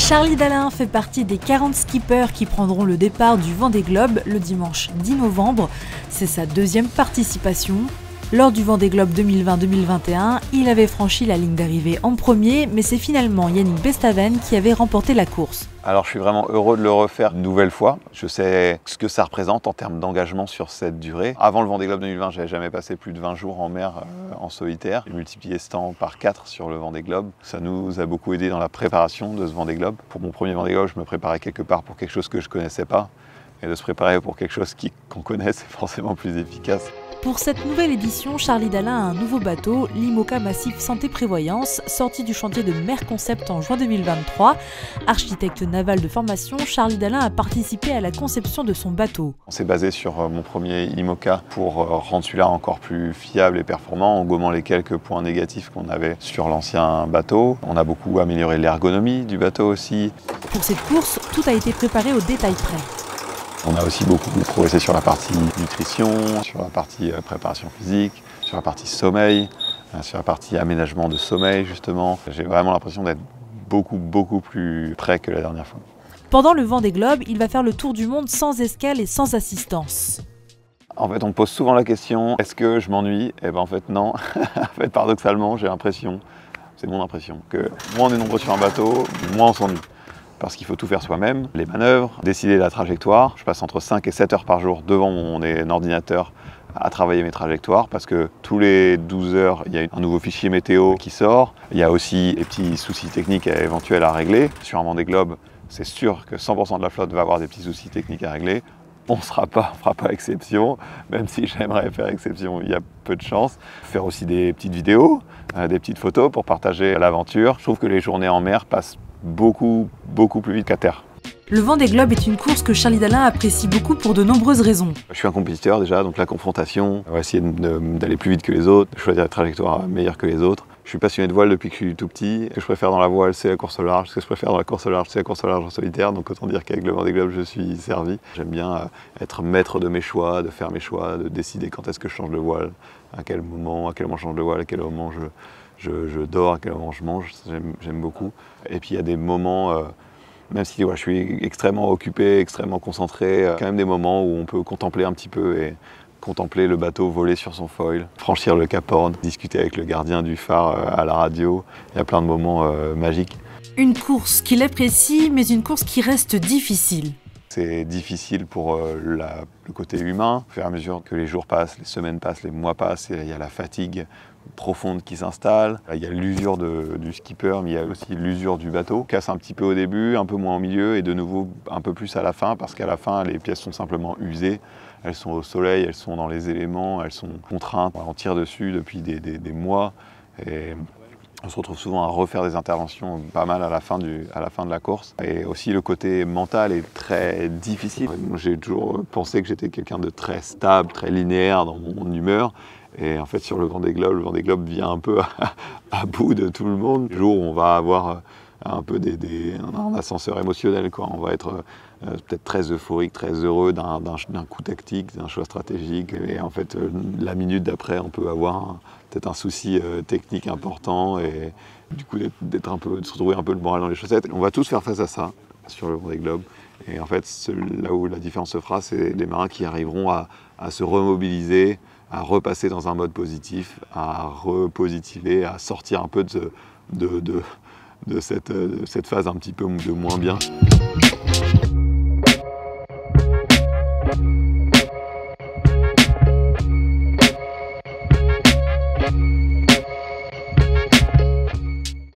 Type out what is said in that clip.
Charlie Dalin fait partie des 40 skippers qui prendront le départ du Vendée Globe le dimanche 10 novembre. C'est sa deuxième participation. Lors du Vendée Globe 2020-2021, il avait franchi la ligne d'arrivée en premier, mais c'est finalement Yannick Bestaven qui avait remporté la course. Alors je suis vraiment heureux de le refaire une nouvelle fois. Je sais ce que ça représente en termes d'engagement sur cette durée. Avant le Vendée Globe 2020, j'avais jamais passé plus de 20 jours en mer en solitaire. J'ai multiplié ce temps par 4 sur le Vendée Globe. Ça nous a beaucoup aidé dans la préparation de ce Vendée Globe. Pour mon premier Vendée Globe, je me préparais quelque part pour quelque chose que je ne connaissais pas. Et de se préparer pour quelque chose qu'on connaît, c'est forcément plus efficace. Pour cette nouvelle édition, Charlie Dalin a un nouveau bateau, l'IMOCA Massif Santé Prévoyance, sorti du chantier de Mer Concept en juin 2023. Architecte naval de formation, Charlie Dalin a participé à la conception de son bateau. On s'est basé sur mon premier IMOCA pour rendre celui-là encore plus fiable et performant en gommant les quelques points négatifs qu'on avait sur l'ancien bateau. On a beaucoup amélioré l'ergonomie du bateau aussi. Pour cette course, tout a été préparé au détail près. On a aussi beaucoup progressé sur la partie nutrition, sur la partie préparation physique, sur la partie sommeil, sur la partie aménagement de sommeil justement. J'ai vraiment l'impression d'être beaucoup plus prêt que la dernière fois. Pendant le Vendée Globe, il va faire le tour du monde sans escale et sans assistance. En fait, on me pose souvent la question, est-ce que je m'ennuie? Eh ben en fait non. En fait, paradoxalement, j'ai l'impression, c'est mon impression, que moins on est nombreux sur un bateau, moins on s'ennuie. Parce qu'il faut tout faire soi-même, les manœuvres, décider la trajectoire. Je passe entre 5 et 7 heures par jour devant mon ordinateur à travailler mes trajectoires parce que tous les 12 heures, il y a un nouveau fichier météo qui sort. Il y a aussi des petits soucis techniques éventuels à régler. Sur un Vendée Globe, c'est sûr que 100% de la flotte va avoir des petits soucis techniques à régler. On ne fera pas exception, même si j'aimerais faire exception, il y a peu de chance. Faire aussi des petites vidéos, des petites photos pour partager l'aventure. Je trouve que les journées en mer passent beaucoup plus vite qu'à terre. Le Vendée Globe est une course que Charlie Dalin apprécie beaucoup pour de nombreuses raisons. Je suis un compétiteur déjà, donc la confrontation, on va essayer d'aller plus vite que les autres, de choisir des trajectoires meilleures que les autres. Je suis passionné de voile depuis que je suis tout petit. Ce que je préfère dans la voile, c'est la course au large. Ce que je préfère dans la course au large, c'est la course au large en solitaire. Donc autant dire qu'avec le Vendée Globe, je suis servi. J'aime bien être maître de mes choix, de faire mes choix, de décider quand est-ce que je change de voile, à quel moment je change de voile, à quel moment je dors, à quel moment je mange. J'aime beaucoup. Et puis il y a des moments, même si je suis extrêmement occupé, extrêmement concentré, quand même des moments où on peut contempler un petit peu et contempler le bateau voler sur son foil, franchir le Cap Horn, discuter avec le gardien du phare à la radio. Il y a plein de moments magiques. Une course qu'il apprécie, mais une course qui reste difficile. C'est difficile pour le côté humain. Au fur et à mesure que les jours passent, les semaines passent, les mois passent, il y a la fatigue profonde qui s'installe. Il y a l'usure du skipper, mais il y a aussi l'usure du bateau. On casse un petit peu au début, un peu moins au milieu et de nouveau un peu plus à la fin parce qu'à la fin, les pièces sont simplement usées. Elles sont au soleil, elles sont dans les éléments, elles sont contraintes. On tire dessus depuis des mois et on se retrouve souvent à refaire des interventions pas mal à la fin de la course. Et aussi le côté mental est très difficile. J'ai toujours pensé que j'étais quelqu'un de très stable, très linéaire dans mon humeur. Et en fait sur le Vendée Globe, le Vendée Globe vient un peu à bout de tout le monde. Le jour où on va avoir un peu un ascenseur émotionnel, quoi. On va être peut-être très euphorique, très heureux d'un coup tactique, d'un choix stratégique. Et en fait, la minute d'après, on peut avoir peut-être un souci technique important et du coup de se retrouver un peu le moral dans les chaussettes. On va tous faire face à ça sur le Vendée Globe. Et en fait, là où la différence se fera, c'est les marins qui arriveront à se remobiliser, à repasser dans un mode positif, à repositiver, à sortir un peu de cette phase un petit peu de moins bien.